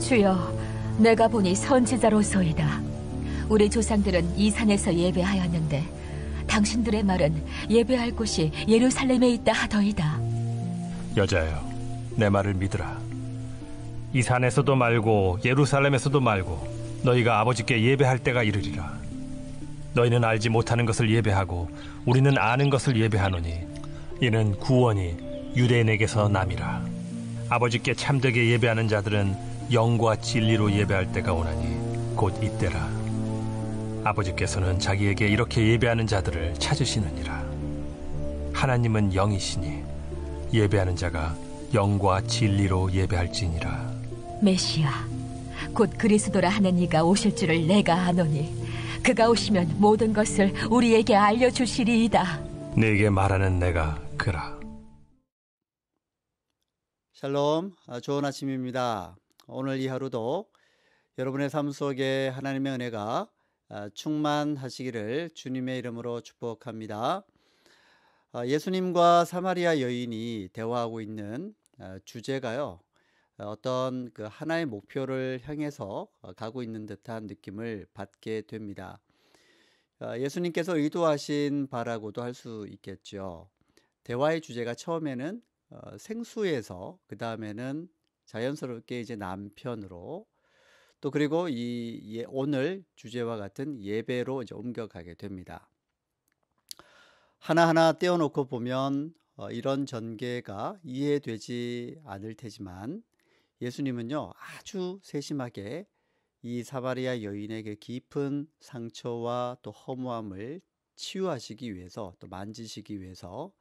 주여, 내가 보니 선지자로소이다. 우리 조상들은 이 산에서 예배하였는데 당신들의 말은 예배할 곳이 예루살렘에 있다 하더이다. 여자여, 내 말을 믿으라. 이 산에서도 말고 예루살렘에서도 말고 너희가 아버지께 예배할 때가 이르리라. 너희는 알지 못하는 것을 예배하고 우리는 아는 것을 예배하노니 이는 구원이 유대인에게서 남이라. 아버지께 참되게 예배하는 자들은 영과 진리로 예배할 때가 오나니 곧 이때라. 아버지께서는 자기에게 이렇게 예배하는 자들을 찾으시느니라. 하나님은 영이시니 예배하는 자가 영과 진리로 예배할지니라. 메시아, 곧 그리스도라 하는 이가 오실 줄을 내가 아노니 그가 오시면 모든 것을 우리에게 알려주시리이다. 네게 말하는 내가 그라. 샬롬, 좋은 아침입니다. 오늘 이 하루도 여러분의 삶 속에 하나님의 은혜가 충만하시기를 주님의 이름으로 축복합니다. 예수님과 사마리아 여인이 대화하고 있는 주제가요, 어떤 그 하나의 목표를 향해서 가고 있는 듯한 느낌을 받게 됩니다. 예수님께서 의도하신 바라고도 할 수 있겠죠. 대화의 주제가 처음에는 생수에서, 그 다음에는 자연스럽게 이제 남편으로, 또 그리고 오늘 주제와 같은 예배로 이제 옮겨가게 됩니다. 하나하나 떼어놓고 보면 이런 전개가 이해되지 않을 테지만 예수님은요, 아주 세심하게 이 사마리아 여인에게 깊은 상처와 또 허무함을 치유하시기 위해서, 또 만지시기 위해서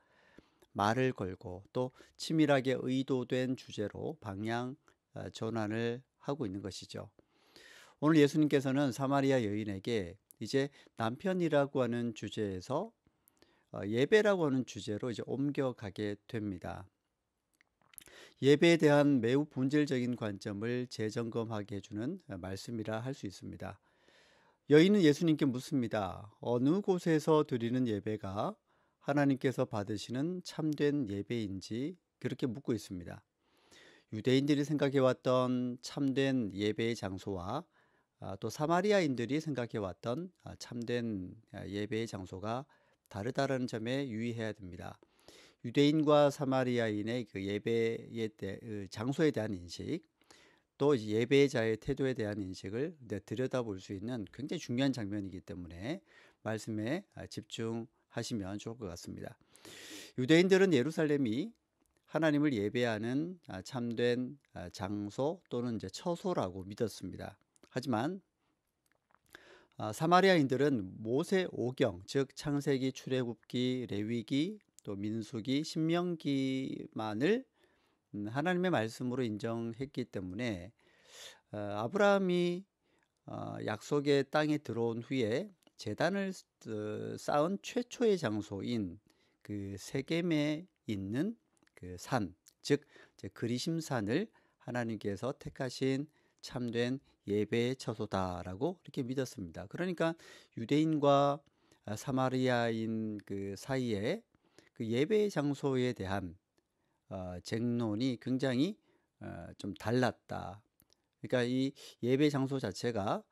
말을 걸고 또 치밀하게 의도된 주제로 방향 전환을 하고 있는 것이죠. 오늘 예수님께서는 사마리아 여인에게 이제 남편이라고 하는 주제에서 예배라고 하는 주제로 이제 옮겨가게 됩니다. 예배에 대한 매우 본질적인 관점을 재점검하게 해주는 말씀이라 할 수 있습니다. 여인은 예수님께 묻습니다. 어느 곳에서 드리는 예배가 하나님께서 받으시는 참된 예배인지 그렇게 묻고 있습니다. 유대인들이 생각해왔던 참된 예배의 장소와 또 사마리아인들이 생각해왔던 참된 예배의 장소가 다르다는 점에 유의해야 됩니다. 유대인과 사마리아인의 그 예배의 장소에 대한 인식, 또 예배자의 태도에 대한 인식을 들여다볼 수 있는 굉장히 중요한 장면이기 때문에 말씀에 집중하시면 좋을 것 같습니다. 유대인들은 예루살렘이 하나님을 예배하는 참된 장소 또는 이제 처소라고 믿었습니다. 하지만 사마리아인들은 모세 오경, 즉 창세기, 출애굽기, 레위기, 또 민수기, 신명기만을 하나님의 말씀으로 인정했기 때문에 아브라함이 약속의 땅에 들어온 후에 제단을 쌓은 최초의 장소인 그 세겜에 있는 그 산, 즉 그리심산을 하나님께서 택하신 참된 예배의 처소다라고 이렇게 믿었습니다. 그러니까 유대인과 사마리아인 그 사이에 그 예배의 장소에 대한 쟁론이 굉장히 좀 달랐다. 그러니까 이 예배 장소 자체가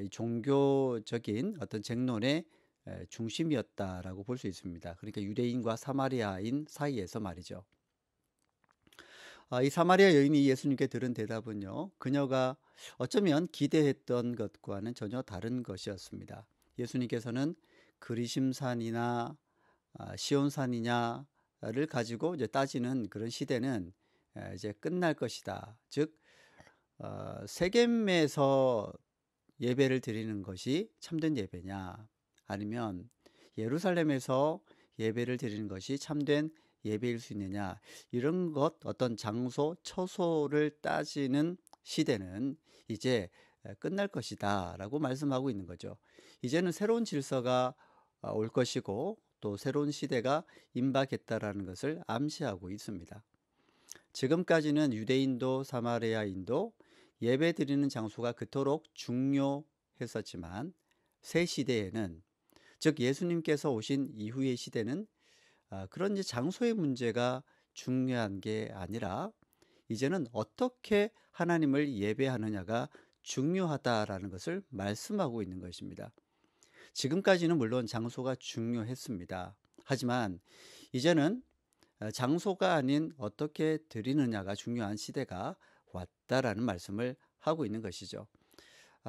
이 종교적인 어떤 쟁론의 중심이었다라고 볼 수 있습니다. 그러니까 유대인과 사마리아인 사이에서 말이죠. 이 사마리아 여인이 예수님께 들은 대답은요, 그녀가 어쩌면 기대했던 것과는 전혀 다른 것이었습니다. 예수님께서는 그리심산이나 시온산이냐를 가지고 이제 따지는 그런 시대는 이제 끝날 것이다. 즉 세겜에서 예배를 드리는 것이 참된 예배냐, 아니면 예루살렘에서 예배를 드리는 것이 참된 예배일 수 있느냐, 이런 것, 어떤 장소, 처소를 따지는 시대는 이제 끝날 것이다 라고 말씀하고 있는 거죠. 이제는 새로운 질서가 올 것이고 또 새로운 시대가 임박했다라는 것을 암시하고 있습니다. 지금까지는 유대인도 사마리아인도 예배 드리는 장소가 그토록 중요했었지만 새 시대에는, 즉 예수님께서 오신 이후의 시대는 그런 이제 장소의 문제가 중요한 게 아니라 이제는 어떻게 하나님을 예배하느냐가 중요하다라는 것을 말씀하고 있는 것입니다. 지금까지는 물론 장소가 중요했습니다. 하지만 이제는 장소가 아닌 어떻게 드리느냐가 중요한 시대가 왔다라는 말씀을 하고 있는 것이죠.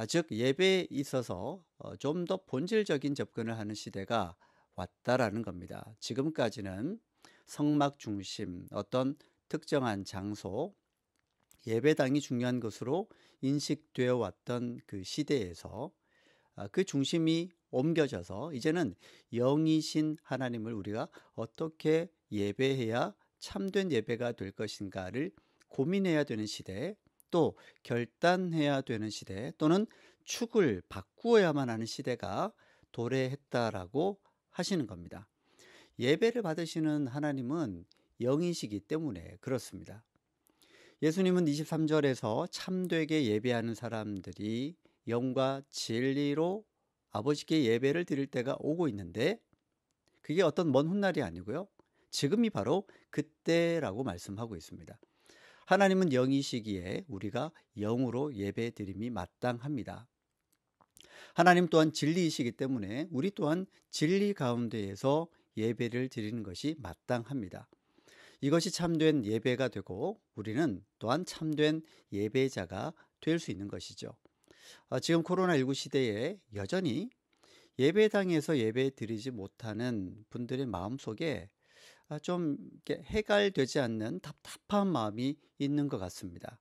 즉 예배에 있어서 좀 더 본질적인 접근을 하는 시대가 왔다라는 겁니다. 지금까지는 성막 중심, 어떤 특정한 장소, 예배당이 중요한 것으로 인식되어 왔던 그 시대에서 그 중심이 옮겨져서 이제는 영이신 하나님을 우리가 어떻게 예배해야 참된 예배가 될 것인가를 고민해야 되는 시대, 또 결단해야 되는 시대, 또는 축을 바꾸어야만 하는 시대가 도래했다라고 하시는 겁니다. 예배를 받으시는 하나님은 영이시기 때문에 그렇습니다. 예수님은 23절에서 참되게 예배하는 사람들이 영과 진리로 아버지께 예배를 드릴 때가 오고 있는데, 그게 어떤 먼 훗날이 아니고요, 지금이 바로 그때라고 말씀하고 있습니다. 하나님은 영이시기에 우리가 영으로 예배 드림이 마땅합니다. 하나님 또한 진리이시기 때문에 우리 또한 진리 가운데에서 예배를 드리는 것이 마땅합니다. 이것이 참된 예배가 되고 우리는 또한 참된 예배자가 될 수 있는 것이죠. 지금 코로나19 시대에 여전히 예배당에서 예배 드리지 못하는 분들의 마음속에 좀 이렇게 해갈되지 않는 답답한 마음이 있는 것 같습니다.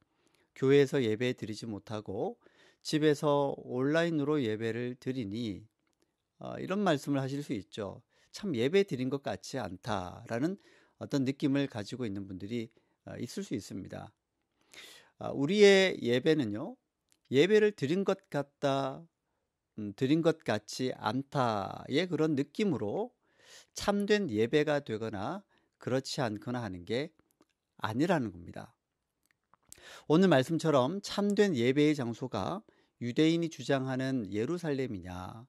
교회에서 예배 드리지 못하고 집에서 온라인으로 예배를 드리니 이런 말씀을 하실 수 있죠. 참 예배 드린 것 같지 않다라는 어떤 느낌을 가지고 있는 분들이 있을 수 있습니다. 우리의 예배는요, 예배를 드린 것 같다, 드린 것 같지 않다의 그런 느낌으로 참된 예배가 되거나 그렇지 않거나 하는 게 아니라는 겁니다. 오늘 말씀처럼 참된 예배의 장소가 유대인이 주장하는 예루살렘이냐,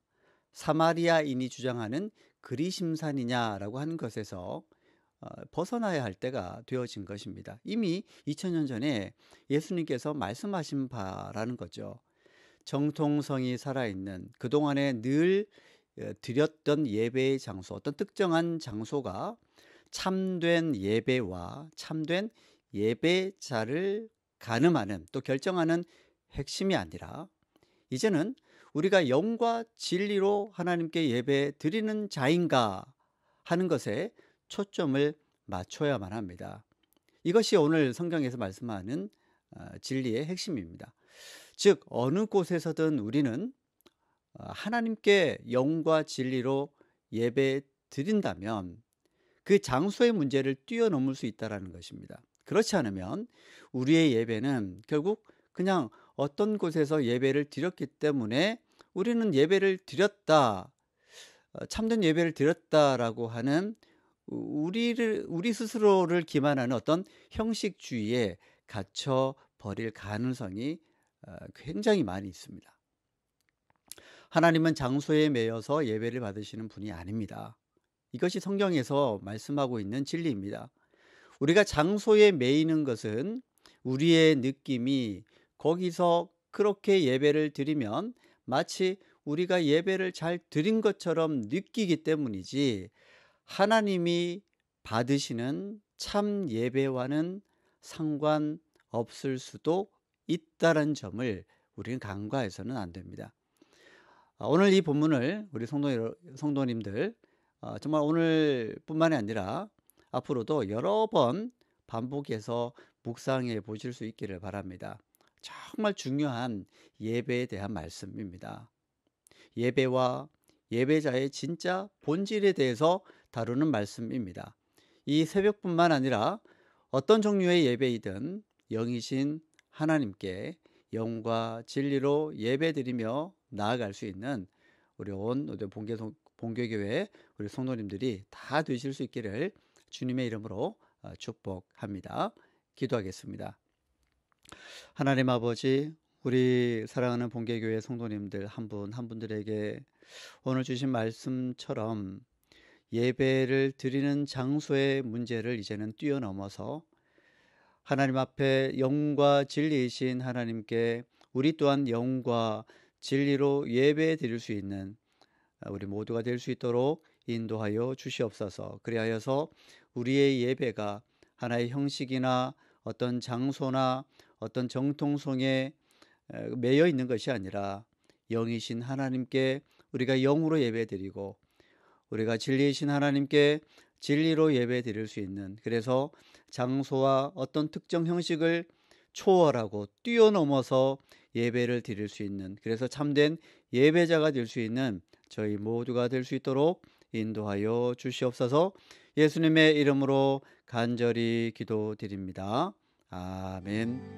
사마리아인이 주장하는 그리심산이냐라고 하는 것에서 벗어나야 할 때가 되어진 것입니다. 이미 2000년 전에 예수님께서 말씀하신 바라는 거죠. 정통성이 살아있는, 그동안에 늘 드렸던 예배의 장소, 어떤 특정한 장소가 참된 예배와 참된 예배자를 가늠하는, 또 결정하는 핵심이 아니라 이제는 우리가 영과 진리로 하나님께 예배 드리는 자인가 하는 것에 초점을 맞춰야만 합니다. 이것이 오늘 성경에서 말씀하는 진리의 핵심입니다. 즉 어느 곳에서든 우리는 하나님께 영과 진리로 예배 드린다면 그 장소의 문제를 뛰어넘을 수 있다는 것입니다. 그렇지 않으면 우리의 예배는 결국 그냥 어떤 곳에서 예배를 드렸기 때문에 우리는 예배를 드렸다, 참된 예배를 드렸다라고 하는 우리 스스로를 기만하는 어떤 형식주의에 갇혀 버릴 가능성이 굉장히 많이 있습니다. 하나님은 장소에 매여서 예배를 받으시는 분이 아닙니다. 이것이 성경에서 말씀하고 있는 진리입니다. 우리가 장소에 매이는 것은 우리의 느낌이 거기서 그렇게 예배를 드리면 마치 우리가 예배를 잘 드린 것처럼 느끼기 때문이지, 하나님이 받으시는 참 예배와는 상관없을 수도 있다는 점을 우리는 간과해서는 안 됩니다. 오늘 이 본문을 우리 성도님들 정말 오늘뿐만이 아니라 앞으로도 여러 번 반복해서 묵상해 보실 수 있기를 바랍니다. 정말 중요한 예배에 대한 말씀입니다. 예배와 예배자의 진짜 본질에 대해서 다루는 말씀입니다. 이 새벽뿐만 아니라 어떤 종류의 예배이든 영이신 하나님께 영과 진리로 예배드리며 나아갈 수 있는 우리 온 본교교회 우리 성도님들이 다 되실 수 있기를 주님의 이름으로 축복합니다. 기도하겠습니다. 하나님 아버지, 우리 사랑하는 본교교회 성도님들 한 분 한 분들에게 오늘 주신 말씀처럼 예배를 드리는 장소의 문제를 이제는 뛰어넘어서 하나님 앞에 영과 진리이신 하나님께 우리 또한 영과 진리로 예배 드릴 수 있는 우리 모두가 될 수 있도록 인도하여 주시옵소서. 그리하여서 우리의 예배가 하나의 형식이나 어떤 장소나 어떤 정통성에 매여 있는 것이 아니라 영이신 하나님께 우리가 영으로 예배드리고 우리가 진리이신 하나님께 진리로 예배드릴 수 있는, 그래서 장소와 어떤 특정 형식을 초월하고 뛰어넘어서 예배를 드릴 수 있는, 그래서 참된 예배자가 될 수 있는 저희 모두가 될 수 있도록 인도하여 주시옵소서. 예수님의 이름으로 간절히 기도드립니다. 아멘.